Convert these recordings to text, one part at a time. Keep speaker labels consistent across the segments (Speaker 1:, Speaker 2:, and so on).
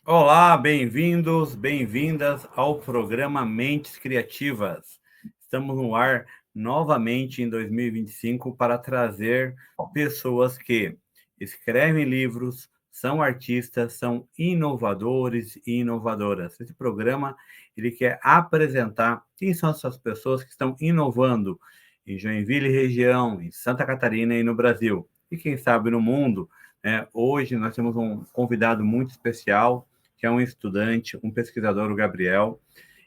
Speaker 1: Olá, bem-vindos, bem-vindas ao programa Mentes Criativas. Estamos no ar novamente em 2025 para trazer pessoas que escrevem livros, são artistas, são inovadores e inovadoras. Esse programa ele quer apresentar quem são essas pessoas que estão inovando em Joinville região, em Santa Catarina e no Brasil. E quem sabe no mundo, né? Hoje nós temos um convidado muito especial, que é um estudante, um pesquisador, o Gabriel,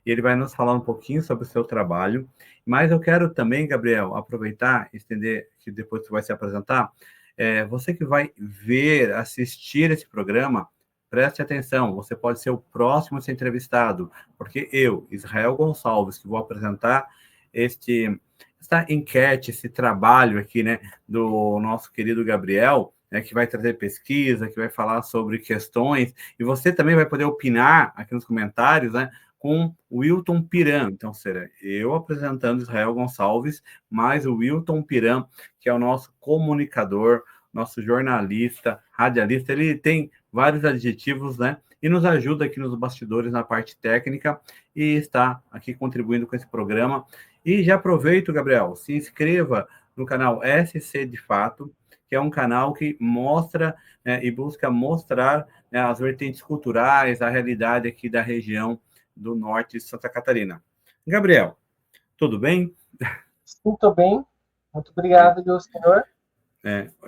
Speaker 1: e ele vai nos falar um pouquinho sobre o seu trabalho. Mas eu quero também, Gabriel, aproveitar e estender, que depois você vai se apresentar, você que vai ver, assistir esse programa, preste atenção, você pode ser o próximo a ser entrevistado, porque eu, Israel Gonçalves, que vou apresentar esta enquete, esse trabalho aqui, né, do nosso querido Gabriel, né, que vai trazer pesquisa, que vai falar sobre questões, e você também vai poder opinar aqui nos comentários, né, com o Wilton Piran. Então, será eu apresentando Israel Gonçalves, mais o Wilton Piran, que é o nosso comunicador, nosso jornalista, radialista. Ele tem vários adjetivos, né? E nos ajuda aqui nos bastidores na parte técnica e está aqui contribuindo com esse programa. E já aproveito, Gabriel, se inscreva no canal SC de Fato, que é um canal que mostra, né, e busca mostrar, né, as vertentes culturais, a realidade aqui da região do norte de Santa Catarina. Gabriel, tudo bem?
Speaker 2: Muito bem, muito obrigado, meu senhor.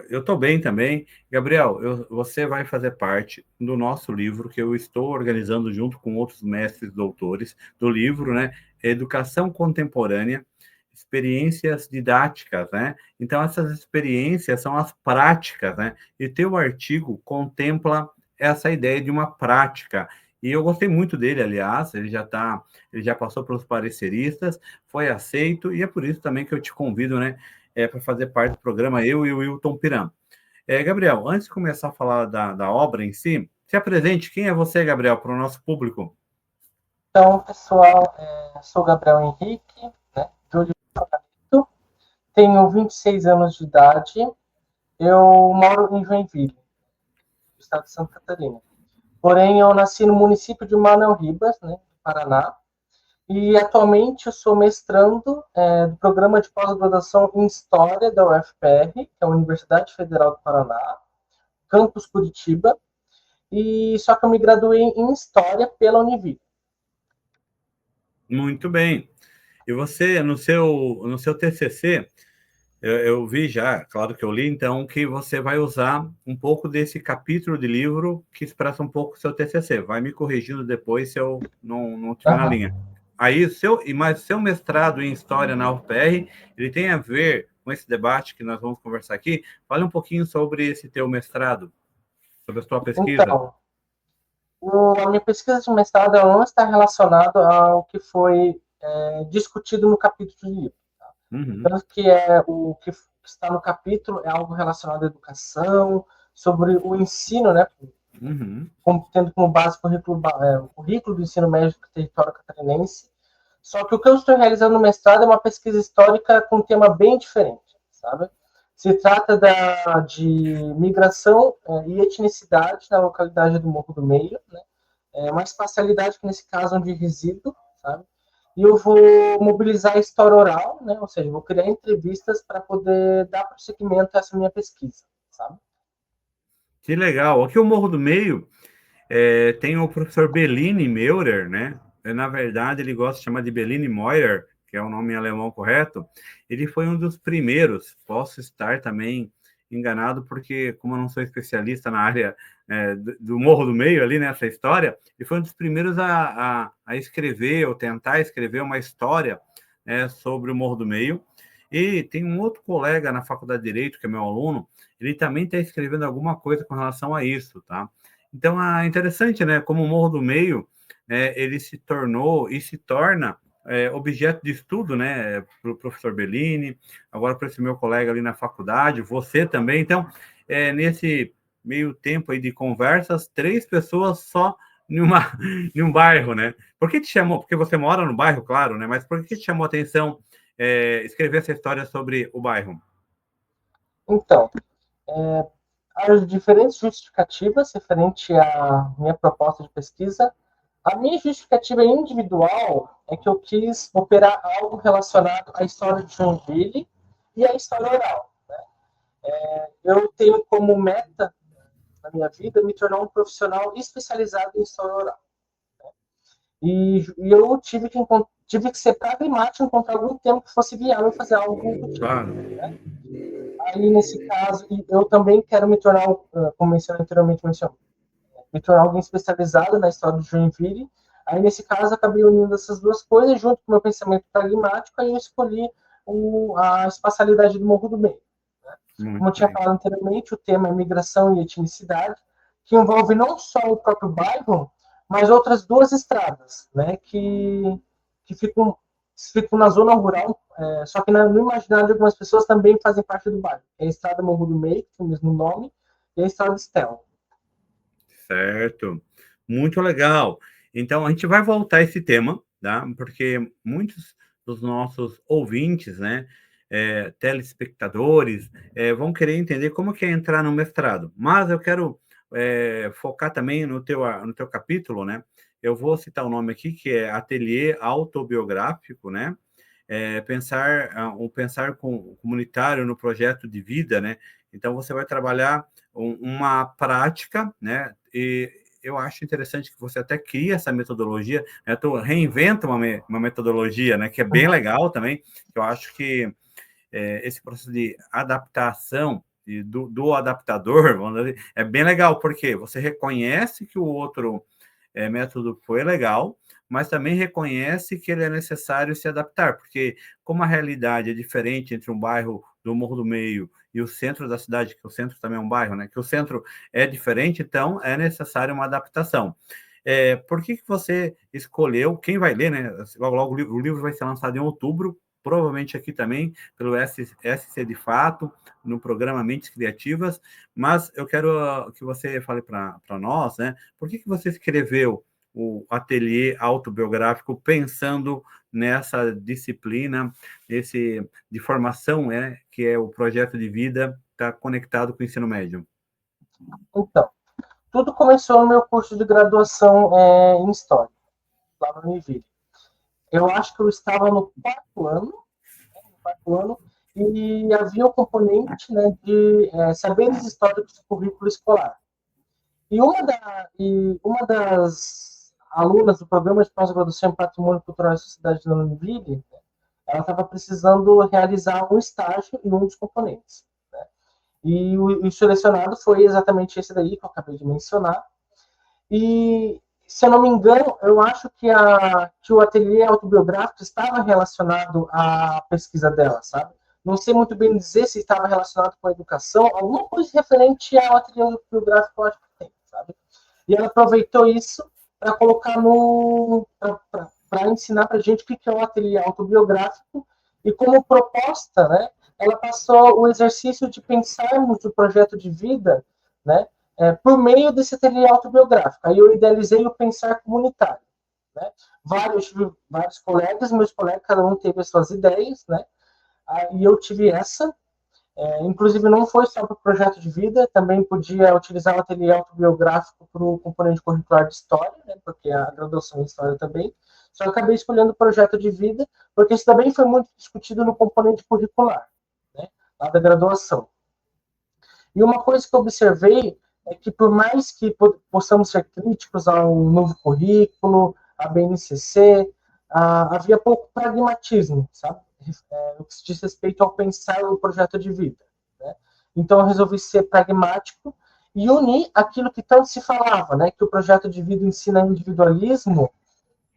Speaker 1: Eu estou bem também. Gabriel, você vai fazer parte do nosso livro que eu estou organizando junto com outros mestres doutores do livro, né? Educação Contemporânea, Experiências Didáticas, né? Então, essas experiências são as práticas, né? E teu artigo contempla essa ideia de uma prática. E eu gostei muito dele, aliás, ele já passou pelos pareceristas, foi aceito, e é por isso também que eu te convido, né? Para fazer parte do programa, eu e o Wilton Piram. Gabriel, antes de começar a falar da obra em si, se apresente. Quem é você, Gabriel, para o nosso público?
Speaker 2: Então, pessoal, sou Gabriel Henrique, né, de Oliveira Brito, tenho 26 anos de idade, eu moro em Joinville, no estado de Santa Catarina. Porém, eu nasci no município de Manoel Ribas, né, Paraná, e atualmente eu sou mestrando do programa de pós-graduação em História da UFPR, que é a Universidade Federal do Paraná, campus Curitiba, e só que eu me graduei em História pela Univille.
Speaker 1: Muito bem. E você, no seu TCC, eu vi já, claro que eu li, então, que você vai usar um pouco desse capítulo de livro que expressa um pouco o seu TCC. Vai me corrigindo depois se eu não estiver na linha.
Speaker 2: Uhum.
Speaker 1: Aí, mas seu mestrado em História na UFPR, ele tem a ver com esse debate que nós vamos conversar aqui. Fale um pouquinho sobre esse teu mestrado, sobre a sua pesquisa.
Speaker 2: Então, a minha pesquisa de mestrado ela não está relacionada ao que foi discutido no capítulo de livro.
Speaker 1: Uhum,
Speaker 2: Tanto que o que está no capítulo é algo relacionado à educação, sobre o ensino, né,
Speaker 1: uhum.
Speaker 2: tendo como base o currículo do ensino médio do território catarinense. Só que o que eu estou realizando no mestrado é uma pesquisa histórica com um tema bem diferente, sabe? Se trata de migração e etnicidade na localidade do Morro do Meio, né? É uma espacialidade que nesse caso é de resíduo, sabe? E eu vou mobilizar a história oral, né? Ou seja, vou criar entrevistas para poder dar prosseguimento a essa minha pesquisa, sabe?
Speaker 1: Que legal. Aqui o Morro do Meio tem o professor Bellini Meurer, né? Na verdade, ele gosta de chamar de Bellini Meurer, que é o nome em alemão correto. Ele foi um dos primeiros. Posso estar também enganado, porque, como eu não sou especialista na área do Morro do Meio, ali nessa história, ele foi um dos primeiros a escrever, ou tentar escrever uma história, né, sobre o Morro do Meio. E tem um outro colega na Faculdade de Direito, que é meu aluno, ele também está escrevendo alguma coisa com relação a isso, tá? Então, é interessante, né? Como o Morro do Meio, ele se tornou e se torna objeto de estudo, né? Para o professor Bellini, agora para esse meu colega ali na faculdade, você também. Então, nesse meio tempo aí de conversas, 3 pessoas só em um bairro, né? Por que te chamou? Porque você mora no bairro, claro, né? Mas por que te chamou a atenção escrever essa história sobre o bairro?
Speaker 2: Então, as diferentes justificativas referente à minha proposta de pesquisa. A minha justificativa individual é que eu quis operar algo relacionado à história de Joinville e à história oral. Eu tenho como meta na minha vida me tornar um profissional especializado em história oral. E eu tive que ser pragmático, encontrar algum tempo que fosse viável fazer algo do tipo.
Speaker 1: Claro.
Speaker 2: Né? Aí, nesse caso, eu também quero me tornar, como anteriormente mencionado, me tornar alguém especializado na história de Joinville. Aí, nesse caso, acabei unindo essas duas coisas, junto com o meu pensamento pragmático, aí eu escolhi a espacialidade do Morro do Meio. Né? Como eu tinha falado anteriormente, o tema é migração e etnicidade, que envolve não só o próprio bairro, mas outras duas estradas, né, que ficam na zona rural, só que no imaginário de algumas pessoas também fazem parte do bairro. É a Estrada Morro do Meio, que tem o mesmo nome, e a Estrada Estela.
Speaker 1: Certo. Muito legal. Então, a gente vai voltar a esse tema, tá? Porque muitos dos nossos ouvintes, né, telespectadores, vão querer entender como que é entrar no mestrado. Mas eu quero focar também no teu capítulo, né? Eu vou citar o nome aqui, que é Ateliê Autobiográfico, né? Pensar comunitário no projeto de vida, né? Então, você vai trabalhar uma prática, né? E eu acho interessante que você até cria essa metodologia, né? Tu reinventa uma metodologia, né? Que é bem legal também, que eu acho que esse processo de adaptação do adaptador, vamos dizer, é bem legal, porque você reconhece que o outro método foi legal, mas também reconhece que ele é necessário se adaptar, porque como a realidade é diferente entre um bairro do Morro do Meio e o centro da cidade, que o centro também é um bairro, né? Que o centro é diferente, então é necessário uma adaptação. Por que você escolheu, quem vai ler, né? Logo o livro vai ser lançado em outubro, provavelmente aqui também, pelo SC de Fato, no programa Mentes Criativas, mas eu quero que você fale para nós, né? Por que você escreveu o ateliê autobiográfico pensando nessa disciplina, de formação, que é o projeto de vida, está conectado com o ensino médio?
Speaker 2: Então, tudo começou no meu curso de graduação em História, lá no Univille. Eu acho que eu estava no quarto ano, e havia o componente, né, de saberes históricos do currículo escolar. E uma das alunas do programa de pós-graduação em Patrimônio Cultural e Sociedade da Univille, ela estava precisando realizar um estágio em um dos componentes. Né? E o selecionado foi exatamente esse daí que eu acabei de mencionar. E, se eu não me engano, eu acho que o ateliê autobiográfico estava relacionado à pesquisa dela, sabe? Não sei muito bem dizer se estava relacionado com a educação, alguma coisa referente ao ateliê autobiográfico eu acho que tem, sabe? E ela aproveitou isso para colocar para ensinar para a gente o que é o ateliê autobiográfico e como proposta, né? Ela passou o exercício de pensarmos o projeto de vida, né? Por meio desse ateliê autobiográfico. Aí eu idealizei o pensar comunitário. Né? Vários colegas, meus colegas, cada um teve as suas ideias, né? Aí eu tive essa, inclusive não foi só para o projeto de vida, também podia utilizar o ateliê autobiográfico para o componente curricular de história, né? Porque a graduação em história também. Só acabei escolhendo o projeto de vida, porque isso também foi muito discutido no componente curricular, né? Lá da graduação. E uma coisa que eu observei é que, por mais que possamos ser críticos ao novo currículo, à BNCC, havia pouco pragmatismo, sabe? No que se diz respeito ao pensar o projeto de vida. Né? Então, eu resolvi ser pragmático e unir aquilo que tanto se falava, né? Que o projeto de vida ensina individualismo,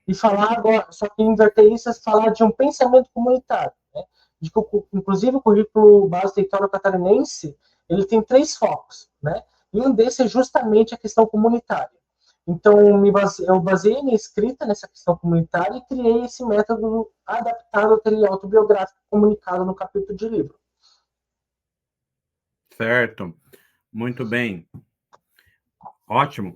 Speaker 2: e falar agora, só que inverter isso é falar de um pensamento comunitário. Né? De que, inclusive, o currículo base da história catarinense ele tem 3 focos, né? E um desses é justamente a questão comunitária. Então, eu baseei minha escrita nessa questão comunitária e criei esse método adaptado ao ateliê autobiográfico comunicado no capítulo de livro.
Speaker 1: Certo, muito bem, ótimo.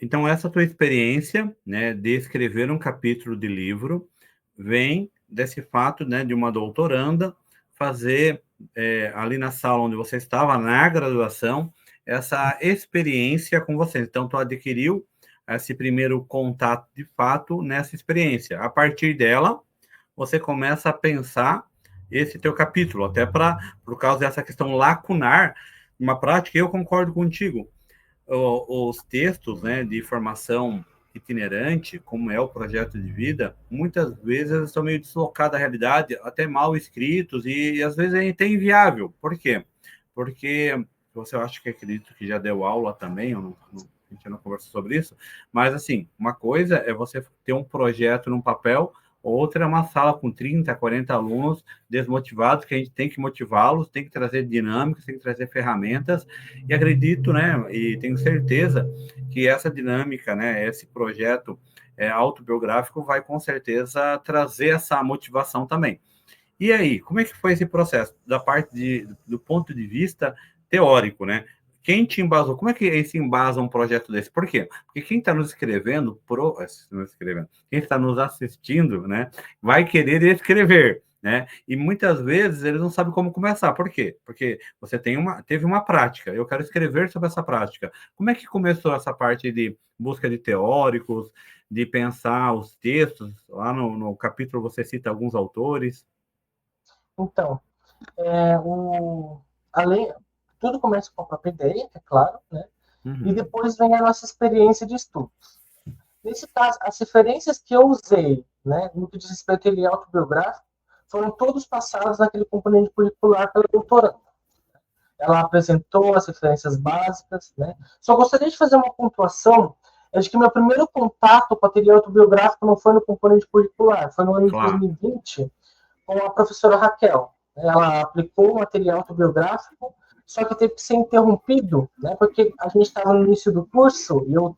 Speaker 1: Então, essa tua experiência, né, de escrever um capítulo de livro, vem desse fato, né, de uma doutoranda fazer ali na sala onde você estava, na graduação, essa experiência com você. Então, tu adquiriu esse primeiro contato de fato nessa experiência. A partir dela, você começa a pensar esse teu capítulo, até por causa dessa questão lacunar, uma prática, eu concordo contigo. Os textos, né, de formação itinerante, como é o projeto de vida, muitas vezes eles estão meio deslocados da realidade, até mal escritos, e às vezes é até inviável. Por quê? Porque você acha que acredito que já deu aula também, a gente não conversou sobre isso, mas assim, uma coisa é você ter um projeto num papel, outra é uma sala com 30, 40 alunos desmotivados, que a gente tem que motivá-los, tem que trazer dinâmicas, tem que trazer ferramentas, e acredito, né, e tenho certeza que essa dinâmica, né, esse projeto autobiográfico vai com certeza trazer essa motivação também. E aí, como é que foi esse processo da parte do ponto de vista teórico, né? Quem te embasou? Como é que se embasa um projeto desse? Por quê? Porque quem está nos escrevendo, quem está nos assistindo, né, vai querer escrever, né? E muitas vezes eles não sabem como começar. Por quê? Porque você teve uma prática. Eu quero escrever sobre essa prática. Como é que começou essa parte de busca de teóricos, de pensar os textos? Lá no capítulo você cita alguns autores.
Speaker 2: Então, além, tudo começa com a própria ideia, é claro, né? E depois vem a nossa experiência de estudos. Nesse caso, as referências que eu usei, né, no que diz respeito ao autobiográfico, foram todos passados naquele componente curricular pela doutoranda. Ela apresentou as referências básicas, né? Só gostaria de fazer uma pontuação, de que meu primeiro contato com a teoria autobiográfica não foi no componente curricular, foi no ano de 2020, com a professora Raquel. Ela aplicou o material autobiográfico, só que teve que ser interrompido, né, porque a gente estava no início do curso e eu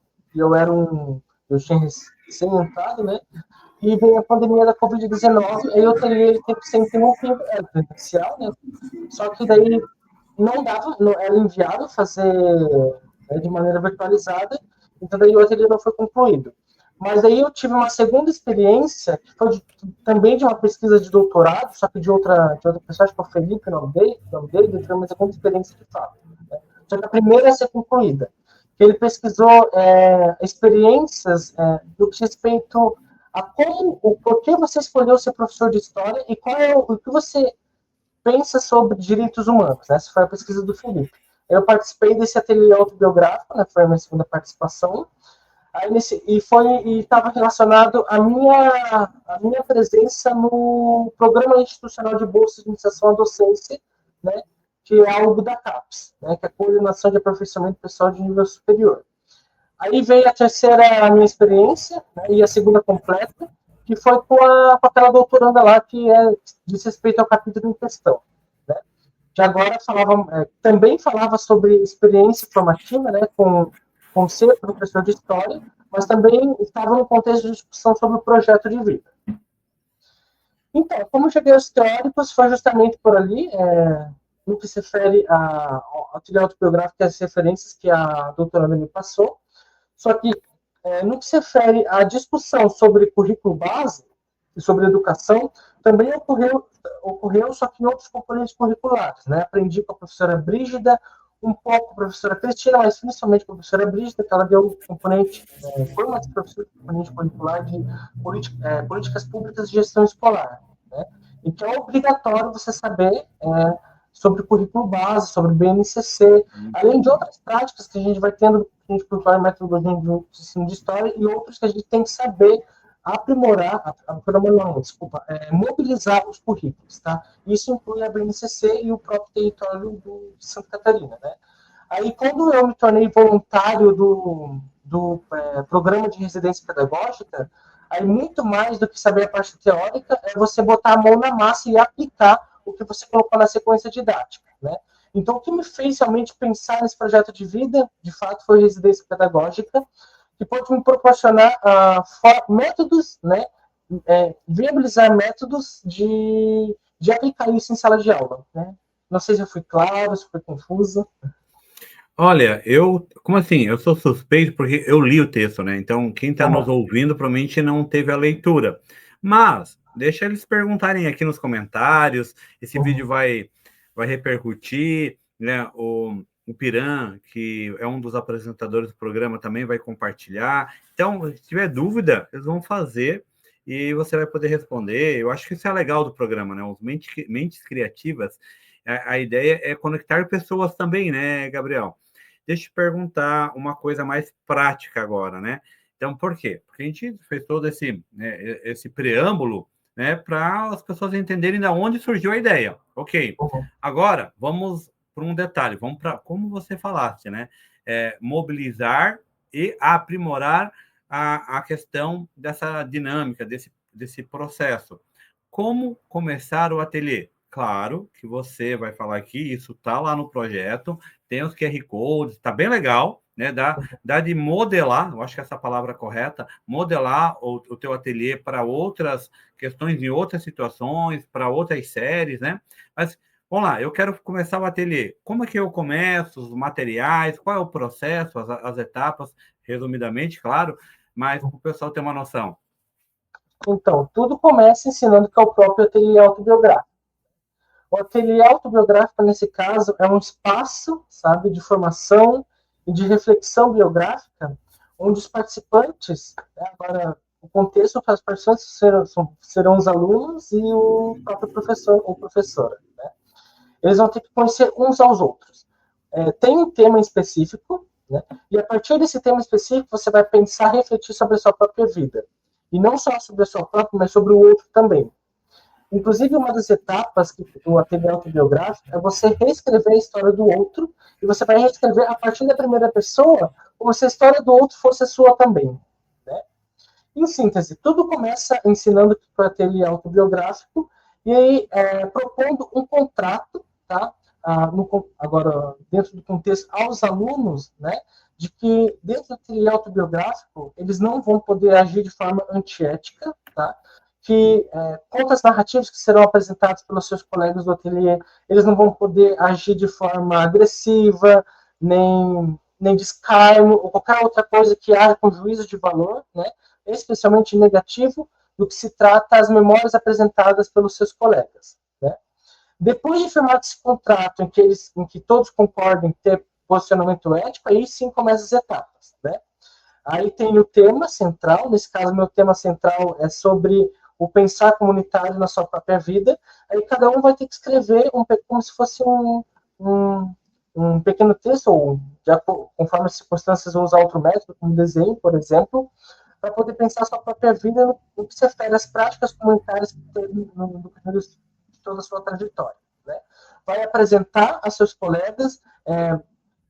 Speaker 2: tinha recém entrado, né, e veio a pandemia da Covid-19, aí ele teve que ser interrompido, era presencial, né, só que daí não dava, não, era inviável fazer, né, de maneira virtualizada, então daí o ateliê não foi concluído. Mas aí eu tive uma segunda experiência, que foi também de uma pesquisa de doutorado, só que de outra pessoa, acho que foi o Felipe, o nome dele, eu tive uma segunda experiência de fato. Né? Só que a primeira a ser concluída. Que ele pesquisou experiências do que respeito a por que você escolheu ser professor de história e qual é o que você pensa sobre direitos humanos. Né? Essa foi a pesquisa do Felipe. Eu participei desse ateliê autobiográfico, né? Foi a minha segunda participação. Aí estava relacionado à minha presença no Programa Institucional de Bolsas de Iniciação à Docência, né, que é algo da CAPES, né, que é a Coordenação de Aperfeiçoamento Pessoal de Nível Superior. Aí veio a terceira a minha experiência, né, e a segunda completa, que foi com aquela doutoranda lá que diz respeito ao capítulo em questão. Né, que agora também falava sobre experiência formativa, né, com ser professor de história, mas também estava no contexto de discussão sobre o projeto de vida. Então, como cheguei aos teóricos, foi justamente por ali, no que se refere à teoria autobiográfica e às referências que a doutoranda me passou, só que no que se refere à discussão sobre currículo base e sobre educação, também ocorreu só que em outros componentes curriculares. Né? Aprendi com a professora Brígida, um pouco com a professora Cristina, mas principalmente com a professora Brígida, que ela deu o componente, foi uma das professoras do componente curricular de políticas públicas de gestão escolar. Né? Então, é obrigatório você saber sobre o currículo base, sobre o BNCC, além de outras práticas que a gente vai tendo, a gente curricular metodologia de ensino de história, e outros que a gente tem que saber mobilizar os currículos, tá? Isso inclui a BNCC e o próprio território de Santa Catarina, né? Aí, quando eu me tornei voluntário do programa de residência pedagógica, aí muito mais do que saber a parte teórica, é você botar a mão na massa e aplicar o que você colocou na sequência didática, né? Então, o que me fez realmente pensar nesse projeto de vida, de fato, foi residência pedagógica, que pode me proporcionar métodos, né, viabilizar métodos de aplicar isso em sala de aula. Né? Não sei se eu fui claro, se foi confuso.
Speaker 1: Olha, como assim? Eu sou suspeito porque eu li o texto, né? Então, quem está nos ouvindo provavelmente não teve a leitura. Mas, deixa eles perguntarem aqui nos comentários. Esse vídeo vai vai repercutir, né? O Piran, que é um dos apresentadores do programa, também vai compartilhar. Então, se tiver dúvida, eles vão fazer e você vai poder responder. Eu acho que isso é legal do programa, né? Os Mentes Criativas, a ideia é conectar pessoas também, né, Gabriel? Deixa eu te perguntar uma coisa mais prática agora, né? Então, por quê? Porque a gente fez todo esse preâmbulo, né, para as pessoas entenderem de onde surgiu a ideia. Ok. Agora, vamos para um detalhe, vamos para, como você falaste, né? Mobilizar e aprimorar a questão dessa dinâmica, desse processo. Como começar o ateliê? Claro que você vai falar aqui, isso está lá no projeto, tem os QR Codes, está bem legal, né? Dá de modelar, eu acho que essa palavra é correta, modelar o teu ateliê para outras questões, em outras situações, para outras séries, né? Mas vamos lá, eu quero começar o ateliê. Como é que eu começo? Os materiais? Qual é o processo? As etapas? Resumidamente, claro, mas para o pessoal ter uma noção.
Speaker 2: Então, tudo começa ensinando que é o próprio ateliê autobiográfico. O ateliê autobiográfico, nesse caso, é um espaço, sabe, de formação e de reflexão biográfica, onde os participantes, né, agora, o contexto para os participantes serão os alunos e o próprio professor ou professora. Né? Eles vão ter que conhecer uns aos outros. Tem um tema específico, né? E a partir desse tema específico, você vai pensar, refletir sobre a sua própria vida. E não só sobre a sua própria, mas sobre o outro também. Inclusive, uma das etapas do ateliê autobiográfico é você reescrever a história do outro, e você vai reescrever a partir da primeira pessoa, como se a história do outro fosse a sua também. Né? Em síntese, tudo começa ensinando que o ateliê autobiográfico, e aí propondo um contrato, tá? Agora, dentro do contexto aos alunos, né? De que dentro do ateliê autobiográfico, eles não vão poder agir de forma antiética, tá? Que contas narrativas que serão apresentadas pelos seus colegas do ateliê, eles não vão poder agir de forma agressiva, nem de escárnio, ou qualquer outra coisa que haja com juízo de valor, né? Especialmente negativo, do que se trata as memórias apresentadas pelos seus colegas. Né? Depois de firmar esse contrato em que todos concordem ter posicionamento ético, aí sim começam as etapas. Né? Aí tem o tema central, nesse caso meu tema central é sobre o pensar comunitário na sua própria vida, aí cada um vai ter que escrever como se fosse um pequeno texto, ou conforme as circunstâncias, vou usar outro método, como desenho, por exemplo, para poder pensar a sua própria vida no que se refere às práticas comunitárias que teve no decorrer de toda a sua trajetória. Né? Vai apresentar a seus colegas,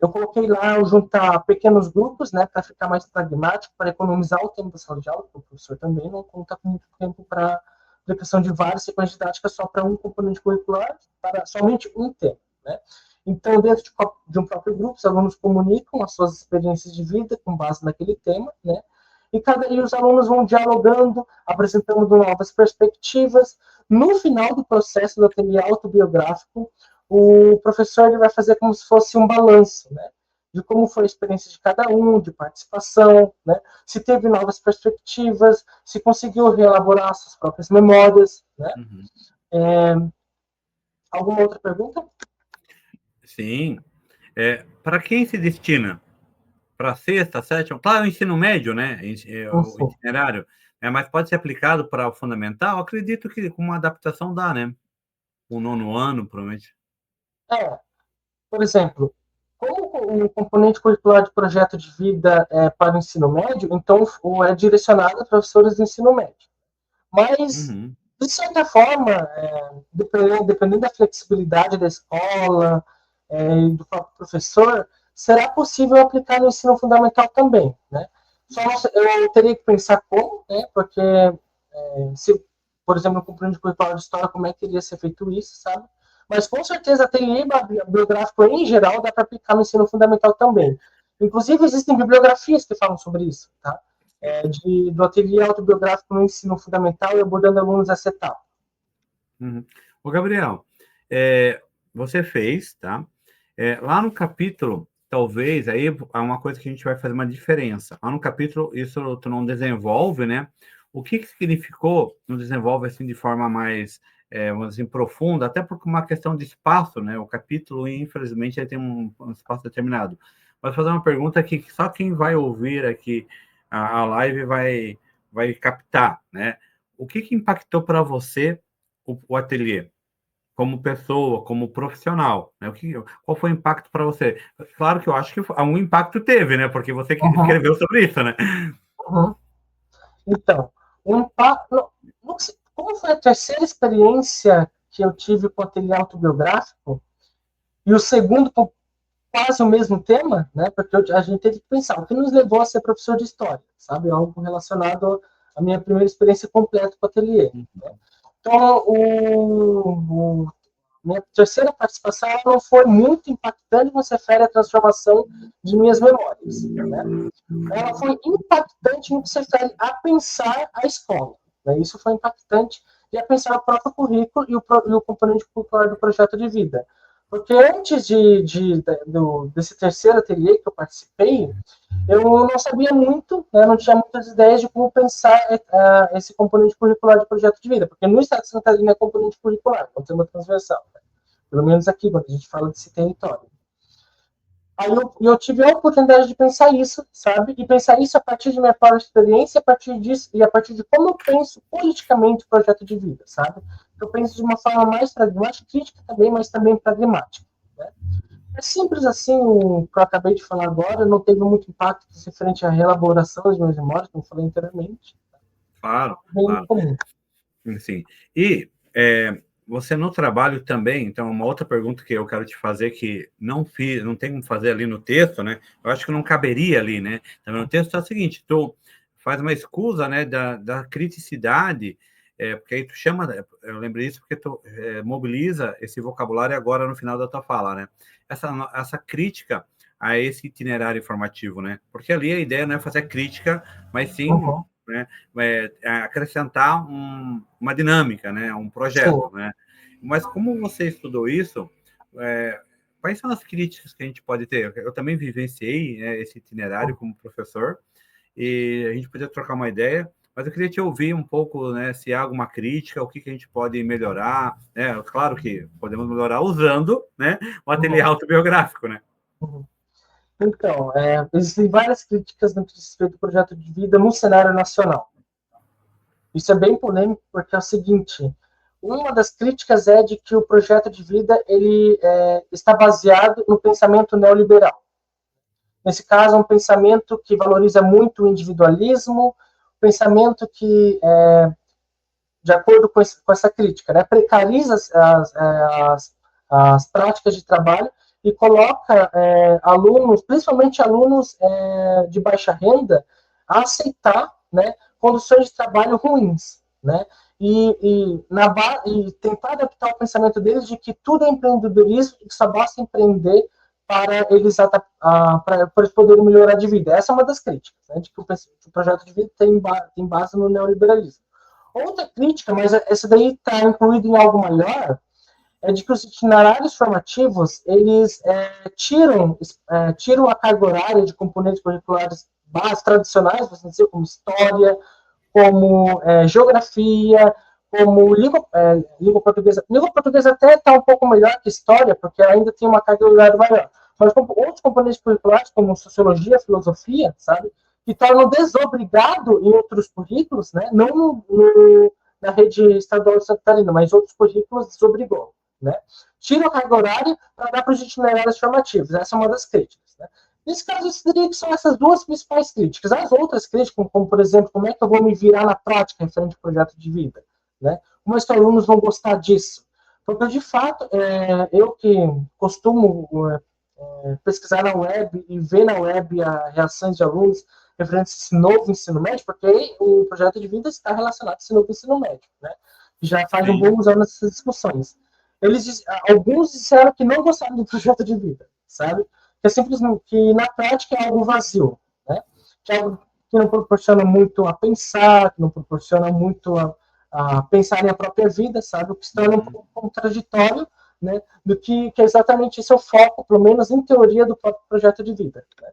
Speaker 2: eu coloquei lá juntar pequenos grupos, né, para ficar mais pragmático, para economizar o tempo da sala de aula, porque o professor também não conta com muito tempo para aplicação de várias sequências didáticas só para um componente curricular, para somente um tema. Né? Então, dentro de um próprio grupo, os alunos comunicam as suas experiências de vida com base naquele tema, né? E os alunos vão dialogando, apresentando novas perspectivas. No final do processo do ateliê autobiográfico, o professor ele vai fazer como se fosse um balanço, né? De como foi a experiência de cada um, de participação, né? Se teve novas perspectivas, se conseguiu reelaborar suas próprias memórias, né? Alguma outra pergunta?
Speaker 1: Sim. Para quem se destina? Para sexta, sétima? Claro, o ensino médio, né? O itinerário. Mas pode ser aplicado para o fundamental? Acredito que com uma adaptação dá, né? O nono ano, provavelmente.
Speaker 2: Por exemplo, como o componente curricular de projeto de vida é para o ensino médio, então é direcionado a professores do ensino médio. Mas, de certa forma, dependendo da flexibilidade da escola e do próprio professor, será possível aplicar no ensino fundamental também. Né? Só eu teria que pensar como, né? Porque se, por exemplo, no componente curricular de história, como é que iria ser feito isso, sabe? Mas com certeza ateliê biográfico em geral dá para aplicar no ensino fundamental também. Inclusive existem bibliografias que falam sobre isso, tá? Do ateliê autobiográfico no ensino fundamental e abordando alunos essa etapa.
Speaker 1: Ô, Gabriel, você fez, tá? Lá no capítulo, talvez, aí é uma coisa que a gente vai fazer uma diferença. Lá no capítulo, isso tu não desenvolve, né? O que significou, não desenvolve assim de forma mais vamos dizer, profunda, até por uma questão de espaço, né? O capítulo, infelizmente, ele tem um espaço determinado. Mas fazer uma pergunta que só quem vai ouvir aqui a live vai captar, né? O que impactou para você o ateliê? Como pessoa, como profissional, né? Qual foi o impacto para você? Claro que eu acho que um impacto teve, né? Porque você
Speaker 2: Uhum,
Speaker 1: escreveu sobre isso, né?
Speaker 2: uhum. Então, o impacto. Como foi a terceira experiência que eu tive com o ateliê autobiográfico, e o segundo com quase o mesmo tema, né? Porque a gente teve que pensar o que nos levou a ser professor de história, sabe? Algo relacionado à minha primeira experiência completa com o ateliê. Né? Então, minha terceira participação não foi muito impactante, mas se refere à transformação de minhas memórias. Né? Ela foi impactante no que se refere a pensar a escola. Né? Isso foi impactante e a pensar o próprio currículo e o componente cultural do projeto de vida. Porque antes desse terceiro ateliê que eu participei, eu não sabia muito, né, não tinha muitas ideias de como pensar esse componente curricular do projeto de vida, porque no Estado de Santa Catarina é componente curricular, não tem uma transversal, né? Pelo menos aqui, quando a gente fala desse território. Aí eu tive a oportunidade de pensar isso, sabe? E pensar isso a partir de minha própria experiência, a partir disso e a partir de como eu penso politicamente o projeto de vida, sabe? Eu penso de uma forma mais pragmática, crítica também, mas também pragmática. Né? É simples assim, o que eu acabei de falar agora, não teve muito impacto frente à reelaboração das minhas memórias, como eu falei anteriormente.
Speaker 1: Claro,
Speaker 2: Bem
Speaker 1: claro.
Speaker 2: comum.
Speaker 1: Sim. E você no trabalho também, então, uma outra pergunta que eu quero te fazer, que não fiz, não tem como fazer ali no texto, né? Eu acho que não caberia ali, né? Também no texto é o seguinte, tu faz uma escusa, né, da criticidade, porque aí tu chama, eu lembrei isso porque tu mobiliza esse vocabulário agora no final da tua fala, né? Essa crítica a esse itinerário informativo, né? Porque ali a ideia não é fazer crítica, mas sim,
Speaker 2: Uhum.
Speaker 1: né, acrescentar uma dinâmica, né, um projeto,
Speaker 2: Sim.
Speaker 1: né? Mas como você estudou isso, quais são as críticas que a gente pode ter? Eu também vivenciei, né, esse itinerário como professor e a gente podia trocar uma ideia, mas eu queria te ouvir um pouco, né, se há alguma crítica, o que a gente pode melhorar, né? Claro que podemos melhorar usando, né, o ateliê
Speaker 2: Uhum.
Speaker 1: autobiográfico, né?
Speaker 2: Uhum. Então, existem várias críticas no que diz respeito ao projeto de vida no cenário nacional. Isso é bem polêmico, porque é o seguinte: uma das críticas é de que o projeto de vida ele está baseado no pensamento neoliberal. Nesse caso, é um pensamento que valoriza muito o individualismo, pensamento que, de acordo com essa crítica, né, precariza as práticas de trabalho e coloca alunos, principalmente alunos de baixa renda, a aceitar, né, condições de trabalho ruins, né? E tentar adaptar o pensamento deles de que tudo é empreendedorismo e que só basta empreender para eles poderem melhorar de vida. Essa é uma das críticas, né, de que o projeto de vida tem base no neoliberalismo. Outra crítica, mas essa daí está incluída em algo maior, é de que os itinerários formativos eles tiram a carga horária de componentes curriculares básicos tradicionais, assim dizer, como história, como geografia, como língua portuguesa. Língua portuguesa até está um pouco melhor que história, porque ainda tem uma carga horária maior. Mas outros componentes curriculares, como sociologia, filosofia, sabe? Que tornam desobrigado em outros currículos, né? Não na rede estadual de Santa Catarina, mas outros currículos desobrigou. Né? Tira a carga horária para dar para os itinerários formativos. Essa é uma das críticas. Né? Nesse caso, eu diria que são essas duas principais críticas. As outras críticas, como por exemplo, como é que eu vou me virar na prática referente ao projeto de vida? Né? Como é que os alunos vão gostar disso? Porque, de fato, eu que costumo pesquisar na web e ver na web as reações de alunos referentes a esse novo ensino médio, porque o projeto de vida está relacionado a esse novo ensino médio, né? Já faz um
Speaker 1: Sim.
Speaker 2: bom anos essas discussões. Alguns disseram que não gostaram do projeto de vida, sabe? Que é simplesmente que na prática é algo vazio, né? Que é algo que não proporciona muito a pensar, que não proporciona muito a pensar na própria vida, sabe? O que se torna um pouco contraditório, né? Do que é exatamente esse é o foco, pelo menos em teoria, do próprio projeto de vida. Né?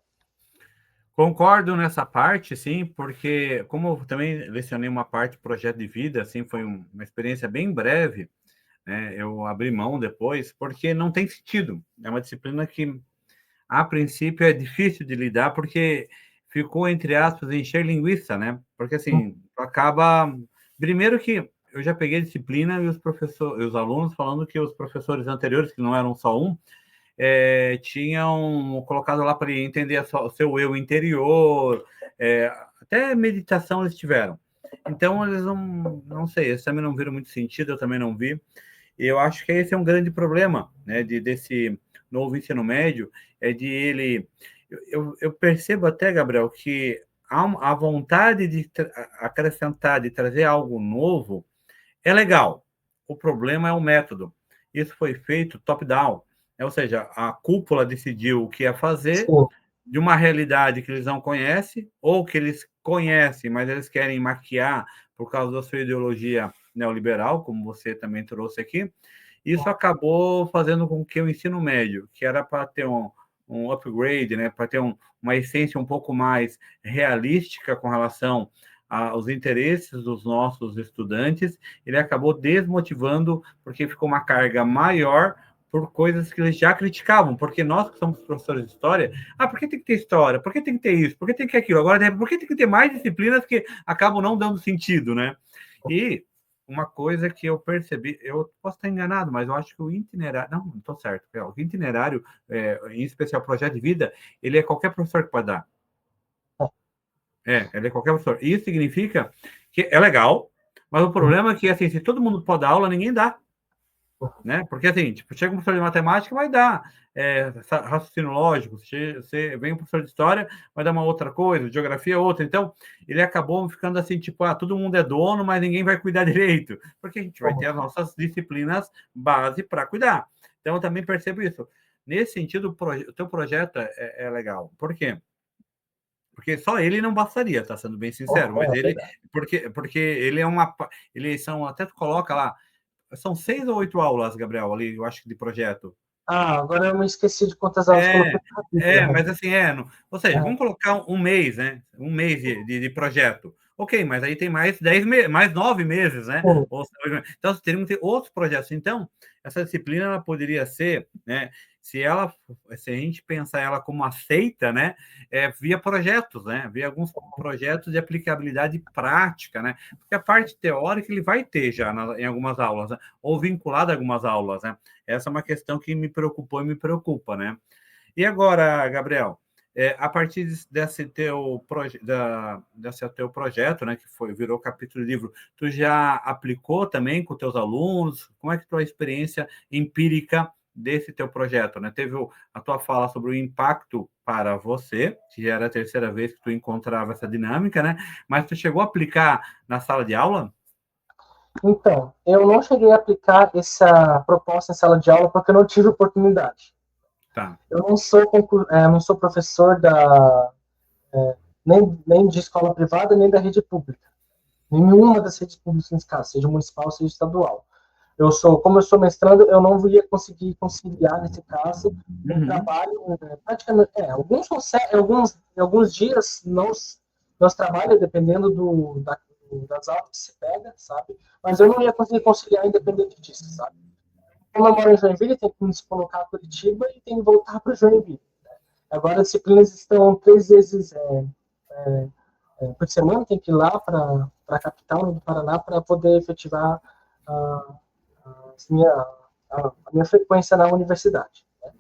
Speaker 1: Concordo nessa parte, sim, porque como eu também lecionei uma parte do projeto de vida, assim, foi uma experiência bem breve, né? Eu abri mão depois, porque não tem sentido. É uma disciplina que, a princípio, é difícil de lidar, porque ficou, entre aspas, encher linguiça, né? Porque, assim, acaba... Primeiro que eu já peguei disciplina e os alunos falando que os professores anteriores, que não eram só um, tinham colocado lá para ele entender o seu eu interior, até meditação eles tiveram. Então, eles não sei, eles também não viram muito sentido, eu também não vi. E eu acho que esse é um grande problema, né, desse novo ensino médio, é de ele... Eu percebo até, Gabriel, que a vontade de acrescentar, de trazer algo novo, é legal. O problema é o método. Isso foi feito top-down, ou seja, a cúpula decidiu o que ia fazer
Speaker 2: Sim.
Speaker 1: de uma realidade que eles não conhecem, ou que eles conhecem, mas eles querem maquiar por causa da sua ideologia neoliberal, como você também trouxe aqui. Isso acabou fazendo com que o ensino médio, que era para ter um upgrade, né, para ter uma essência um pouco mais realística com relação aos interesses dos nossos estudantes, ele acabou desmotivando, porque ficou uma carga maior por coisas que eles já criticavam, porque nós que somos professores de história, por que tem que ter história? Por que tem que ter isso? Por que tem que ter aquilo? Agora, por que tem que ter mais disciplinas que acabam não dando sentido, né? E uma coisa que eu percebi, eu posso estar enganado, mas eu acho que o itinerário, não estou certo, o itinerário, em especial o projeto de vida, ele é qualquer professor que pode dar. Ele é qualquer professor. Isso significa que é legal, mas o problema é que, assim, se todo mundo pode dar aula, ninguém dá. Né? Porque, assim, tipo, chega um professor de matemática, vai dar raciocínio lógico, você vem um professor de história, vai dar uma outra coisa, geografia outra. Então, ele acabou ficando assim, tipo, todo mundo é dono, mas ninguém vai cuidar direito, porque a gente vai ter as nossas disciplinas base para cuidar. Então, eu também percebo isso. Nesse sentido, o teu projeto é legal. Por quê? Porque só ele não bastaria, tá sendo bem sincero, mas ele, porque ele é eles são, até tu coloca lá, são 6 ou 8 aulas, Gabriel, ali, eu acho, de projeto.
Speaker 2: Agora eu me esqueci de quantas aulas coloquei.
Speaker 1: Mas assim, ou seja, vamos colocar um mês, né? Um mês de projeto. Ok, mas aí tem mais 10 meses, mais 9 meses, né? Então, teríamos que ter outros projetos. Então, essa disciplina ela poderia ser, né? Se a gente pensar ela como aceita, né? Via projetos, né? Via alguns projetos de aplicabilidade prática, né? Porque a parte teórica ele vai ter já em algumas aulas, né? Ou vinculada a algumas aulas, né? Essa é uma questão que me preocupou e me preocupa, né? E agora, Gabriel, a partir desse teu projeto, né, que virou capítulo de livro, tu já aplicou também com teus alunos? Como é que tua experiência empírica desse teu projeto, né? Teve a tua fala sobre o impacto para você, que já era a terceira vez que tu encontrava essa dinâmica, né? Mas tu chegou a aplicar na sala de aula?
Speaker 2: Então, eu não cheguei a aplicar essa proposta em sala de aula porque eu não tive oportunidade.
Speaker 1: Tá.
Speaker 2: Eu não sou professor nem de escola privada, nem da rede pública. Nenhuma das redes públicas nesse caso, seja municipal, seja estadual. Como eu sou mestrando, eu não ia conseguir conciliar, nesse caso, um trabalho, praticamente, alguns dias nós trabalhamos, dependendo das aulas que se pega, sabe? Mas eu não ia conseguir conciliar independente disso, sabe? Como eu moro em Joinville, tem que me deslocar a Curitiba e tem que voltar para Joinville. Agora, as disciplinas estão 3 vezes por semana, tem que ir lá para a capital do Paraná para poder efetivar a minha frequência na universidade. Né?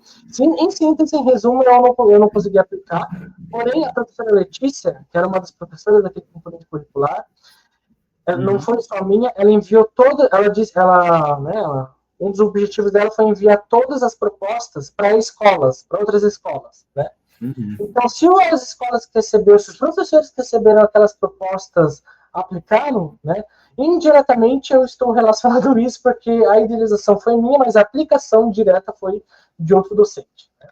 Speaker 2: Em síntese, em resumo, eu não consegui aplicar, porém, a professora Letícia, que era uma das professoras daquele componente curricular, não foi só minha, ela enviou um dos objetivos dela foi enviar todas as propostas para escolas, para outras escolas, né? Então, se as escolas que receberam, se os professores que receberam aquelas propostas aplicaram, né, indiretamente eu estou relacionado a isso, porque a idealização foi minha, mas a aplicação direta foi de outro docente. Né?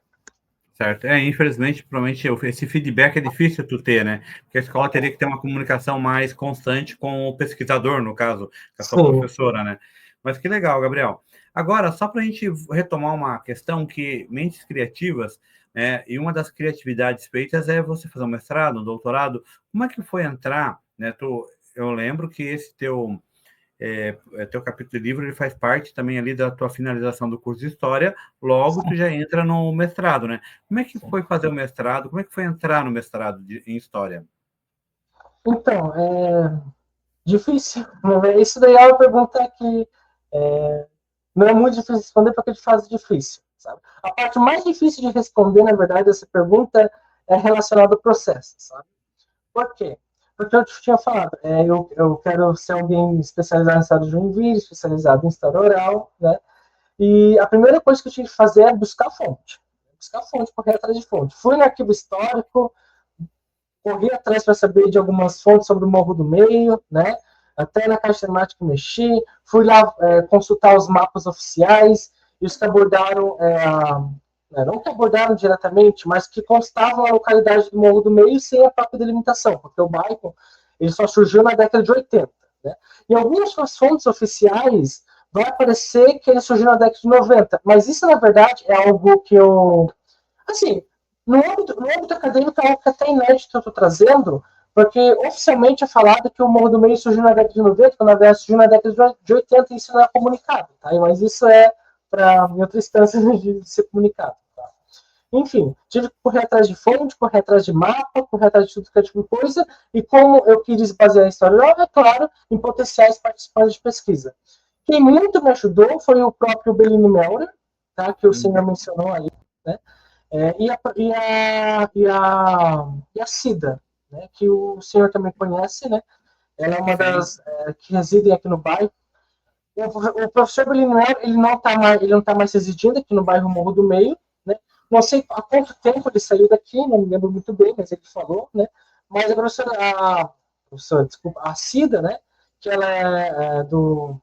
Speaker 1: Certo. Infelizmente, provavelmente, esse feedback é difícil tu ter, né? Porque a escola teria que ter uma comunicação mais constante com o pesquisador, no caso, com a sua professora, né? Mas que legal, Gabriel. Agora, só para a gente retomar uma questão que mentes criativas, né? E uma das criatividades feitas é você fazer um mestrado, um doutorado. Como é que foi entrar, né? Eu lembro que esse teu teu capítulo de livro ele faz parte também ali da tua finalização do curso de História, logo tu já entra no mestrado, né? Como é que foi fazer o mestrado? Como é que foi entrar no mestrado em História?
Speaker 2: Então, difícil. Isso daí é uma pergunta que não é muito difícil de responder porque de fato é difícil, sabe? A parte mais difícil de responder, na verdade, essa pergunta é relacionada ao processo, sabe? Por quê? Porque eu tinha falado, eu quero ser alguém especializado em história de Joinville, especializado em história oral, né? E a primeira coisa que eu tinha que fazer é buscar fonte. Buscar fonte, correr atrás de fonte. Fui no arquivo histórico, corri atrás para saber de algumas fontes sobre o Morro do Meio, né? Até na caixa temática mexi, fui lá consultar os mapas oficiais, e os que abordaram, não que abordaram diretamente, mas que constavam a localidade do Morro do Meio sem a própria delimitação, porque o bairro ele só surgiu na década de 80. Né? Em algumas das fontes oficiais vai aparecer que ele surgiu na década de 90, mas isso, na verdade, é algo que eu... Assim, no âmbito acadêmico é algo que até inédito eu estou trazendo, porque oficialmente é falado que o Morro do Meio surgiu na década de 90, quando na verdade surgiu na década de 80, e isso não é comunicado, tá? Mas isso é para outra instância de ser comunicado. Tá? Enfim, tive que correr atrás de fonte, correr atrás de mapa, correr atrás de tudo que é tipo de coisa, e como eu quis basear a história oral, é claro, em potenciais participantes de pesquisa. Quem muito me ajudou foi o próprio Bellini Melra, tá? Que o senhor mencionou aí, né? E a Cida, né, que o senhor também conhece, né? Ela é uma das que residem aqui no bairro. O professor Belinoel, ele não tá mais residindo aqui no bairro Morro do Meio, né? Não sei há quanto tempo ele saiu daqui, não me lembro muito bem, mas ele falou, né? Mas desculpa, a Cida, né? Que ela é do...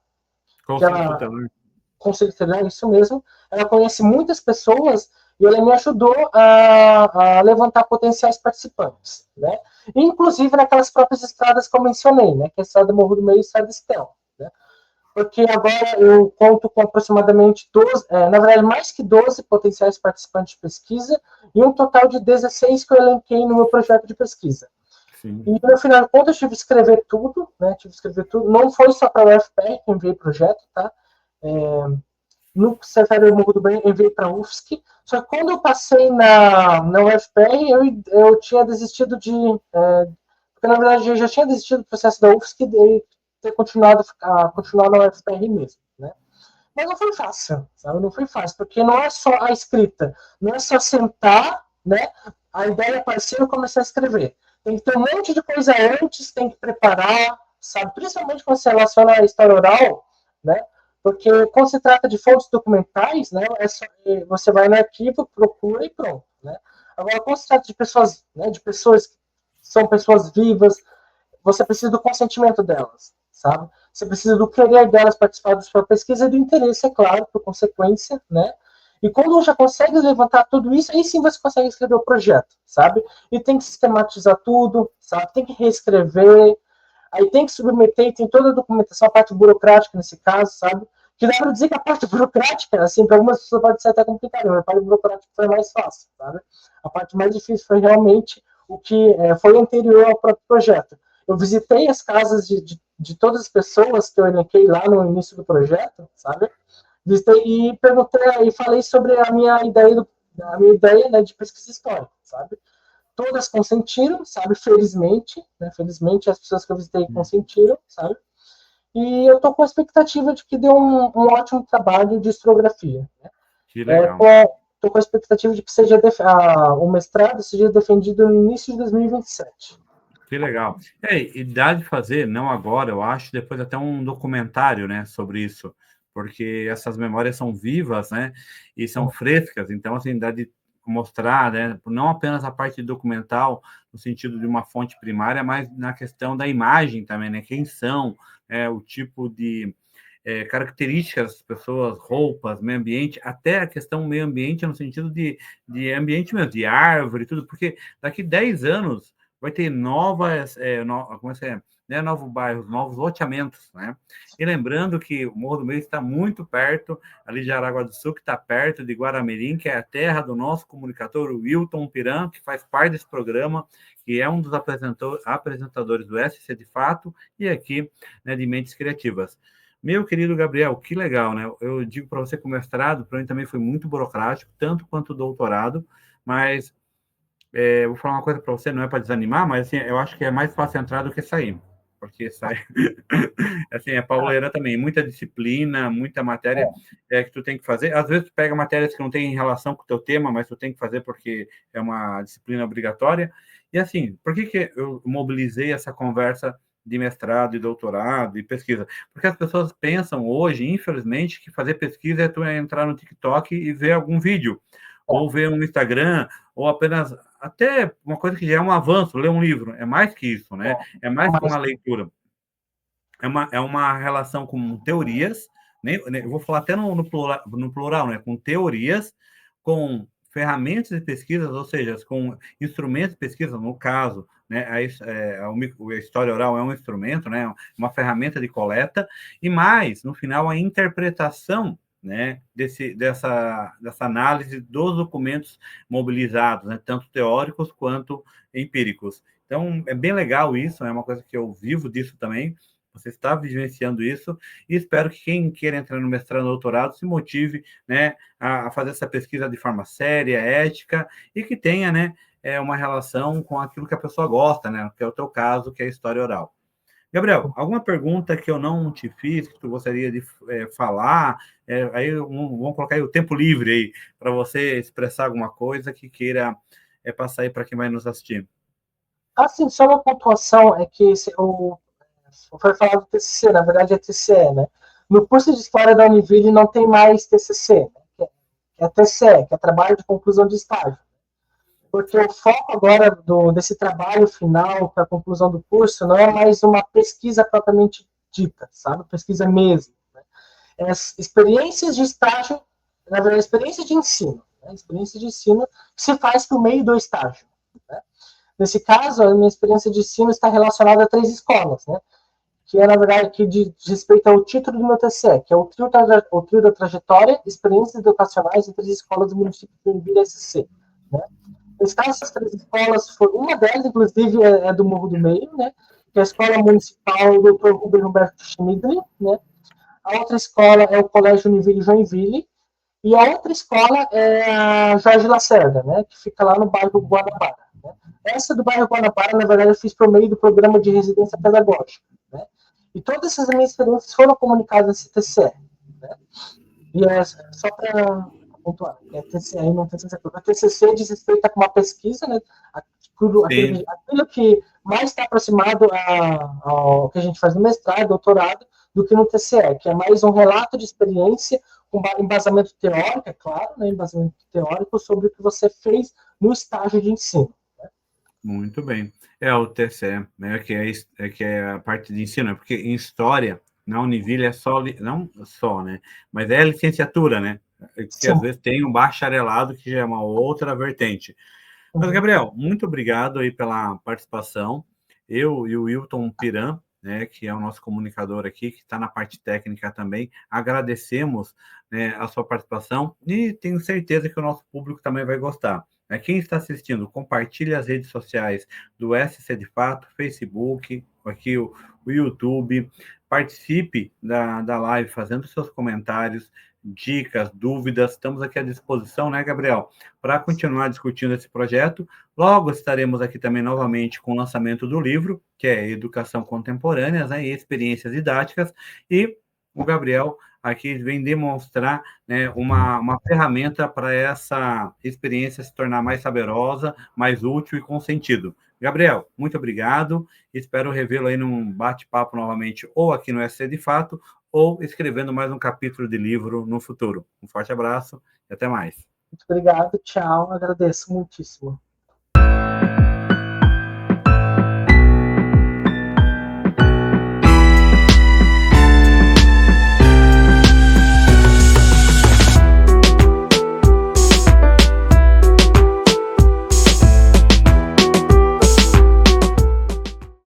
Speaker 1: Conselho Tutelar.
Speaker 2: Conselho Tutelar, isso mesmo. Ela conhece muitas pessoas e ela me ajudou a levantar potenciais participantes, né? Inclusive naquelas próprias estradas que eu mencionei, né? Que é a Estrada Morro do Meio e a Estrada Estel, né? Porque agora eu conto com aproximadamente 12, na verdade, mais que 12 potenciais participantes de pesquisa e um total de 16 que eu elenquei no meu projeto de pesquisa. Sim. E no final de contas, eu tive que escrever tudo, né? Não foi só para o UFPR que eu enviei projeto, tá? No Cefet Morro do Bem, enviei para a UFSC. Só que quando eu passei na UFPR, eu tinha desistido de... porque, na verdade, eu já tinha desistido do processo da UFSC e ter continuado na UFPR mesmo, né? Mas não foi fácil, sabe? Não foi fácil, porque não é só a escrita, não é só sentar, né? A ideia apareceu e começar a escrever. Tem que ter um monte de coisa antes, tem que preparar, sabe? Principalmente quando se relaciona à história oral, né? Porque quando se trata de fontes documentais, né? Você vai no arquivo, procura e pronto, né? Agora, quando se trata de pessoas, né? De pessoas que são pessoas vivas, você precisa do consentimento delas, sabe? Você precisa do querer delas participar da sua pesquisa e do interesse, é claro, por consequência, né? E quando já consegue levantar tudo isso, aí sim você consegue escrever o projeto, sabe? E tem que sistematizar tudo, sabe? Tem que reescrever, aí tem que submeter, tem toda a documentação, a parte burocrática nesse caso, sabe? Que dá para dizer que a parte burocrática, assim, para algumas pessoas pode ser até complicada, mas a parte burocrática foi mais fácil, sabe? A parte mais difícil foi realmente o que foi anterior ao próprio projeto. Eu visitei as casas de todas as pessoas que eu elenquei lá no início do projeto, sabe? Visitei e perguntei e falei sobre a minha ideia, né, de pesquisa histórica, sabe? Todas consentiram, sabe? Felizmente, né? Felizmente as pessoas que eu visitei consentiram, sabe? E eu estou com a expectativa de que dê um ótimo trabalho de historiografia. Né?
Speaker 1: Que legal.
Speaker 2: Estou com a expectativa de que o mestrado seja defendido no início de 2027.
Speaker 1: Que legal. E dá de fazer, não agora, eu acho, depois até um documentário, né, sobre isso, porque essas memórias são vivas, né, e são frescas, então, assim, dá de mostrar, né, não apenas a parte documental, no sentido de uma fonte primária, mas na questão da imagem também, né, quem são, o tipo de características das pessoas, roupas, meio ambiente, até a questão meio ambiente no sentido de ambiente mesmo, de árvore e tudo, porque daqui 10 anos vai ter novas, como é que é? Né, novos bairros, novos loteamentos, né? E lembrando que o Morro do Meio está muito perto, ali de Aragua do Sul, que está perto de Guaramirim, que é a terra do nosso comunicador, o Wilton Piran, que faz parte desse programa, que é um dos apresentadores do SC de Fato, e aqui, né, de Mentes Criativas. Meu querido Gabriel, que legal, né? Eu digo para você que o mestrado, para mim também foi muito burocrático, tanto quanto o doutorado, mas vou falar uma coisa para você, não é para desanimar, mas assim, eu acho que é mais fácil entrar do que sair. Porque sai. Assim, é pauleira também, muita disciplina, muita matéria que tu tem que fazer. Às vezes tu pega matérias que não têm relação com o teu tema, mas tu tem que fazer porque é uma disciplina obrigatória. E assim, por que eu mobilizei essa conversa de mestrado e doutorado e pesquisa? Porque as pessoas pensam hoje, infelizmente, que fazer pesquisa é tu entrar no TikTok e ver algum vídeo, ou ver um Instagram, ou apenas até uma coisa que já é um avanço, ler um livro. É mais que isso, né? É mais que uma leitura. É uma relação com teorias, eu vou falar até no plural, né? Com teorias, com ferramentas de pesquisa, ou seja, com instrumentos de pesquisa, no caso, né? A história oral é um instrumento, né? Uma ferramenta de coleta, e mais, no final, a interpretação, né, dessa análise dos documentos mobilizados, né, tanto teóricos quanto empíricos. Então, é bem legal isso, é uma coisa que eu vivo disso também. Você está vivenciando isso, e espero que quem queira entrar no mestrado e doutorado se motive, né, a fazer essa pesquisa de forma séria, ética, e que tenha, né, uma relação com aquilo que a pessoa gosta, né, que é o teu caso, que é a história oral. Gabriel, alguma pergunta que eu não te fiz, que tu gostaria de falar? Aí vamos colocar aí o tempo livre aí, para você expressar alguma coisa que queira passar aí para quem vai nos assistir.
Speaker 2: Assim, só uma pontuação é que foi falado do TCC, na verdade é TCE, né? No curso de História da Univille não tem mais TCC, né? Que é TCE, que é Trabalho de Conclusão de Estágio. Porque o foco agora desse trabalho final para a conclusão do curso não é mais uma pesquisa propriamente dita, sabe? Pesquisa mesmo. Né? É experiências de estágio, na verdade, experiência de ensino. Né? Experiência de ensino que se faz por meio do estágio. Né? Nesse caso, a minha experiência de ensino está relacionada a 3 escolas, né? Que é, na verdade, que diz respeito ao título do meu TCE, que é o trio da trajetória, experiências educacionais em 3 escolas do município de Joinville SC. Né? Nesse caso, essas 3 escolas, uma delas, inclusive, é do Morro do Meio, né? Que é a Escola Municipal Dr. Rubem Roberto Schmidli, né? A outra escola é o Colégio Univille Joinville, e a outra escola é a Jorge Lacerda, né? Que fica lá no bairro Guanabara. Né? Essa do bairro Guanabara, na verdade, eu fiz por meio do programa de residência pedagógica. Né? E todas essas minhas experiências foram comunicadas nesse TCE. Né? E é só para pontuar, é TCE e não TCC. O TCC diz respeito a uma pesquisa, né? Aquilo que mais está aproximado ao que a gente faz no mestrado, doutorado, do que no TCE, que é mais um relato de experiência com embasamento teórico, é claro, né? Embasamento teórico sobre o que você fez no estágio de ensino. Né?
Speaker 1: Muito bem. É o TCE, né, que é a parte de ensino, porque em história, na Univille é só, não só, né, mas é a licenciatura, né, que às vezes tem um bacharelado, que já é uma outra vertente. Mas, Gabriel, muito obrigado aí pela participação. Eu e o Wilton Piran, né, que é o nosso comunicador aqui, que está na parte técnica também, agradecemos, né, a sua participação, e tenho certeza que o nosso público também vai gostar. Quem está assistindo, compartilhe as redes sociais do SC de Fato, Facebook, aqui o YouTube, participe da live fazendo seus comentários, dicas, dúvidas, estamos aqui à disposição, né, Gabriel, para continuar discutindo esse projeto. Logo estaremos aqui também novamente com o lançamento do livro, que é Educação Contemporânea, né, e Experiências Didáticas, e o Gabriel aqui vem demonstrar, né, uma ferramenta para essa experiência se tornar mais saborosa, mais útil e com sentido. Gabriel, muito obrigado. Espero revê-lo aí num bate-papo novamente, ou aqui no SC de Fato, ou escrevendo mais um capítulo de livro no futuro. Um forte abraço e até mais.
Speaker 2: Muito obrigado, tchau. Agradeço muitíssimo.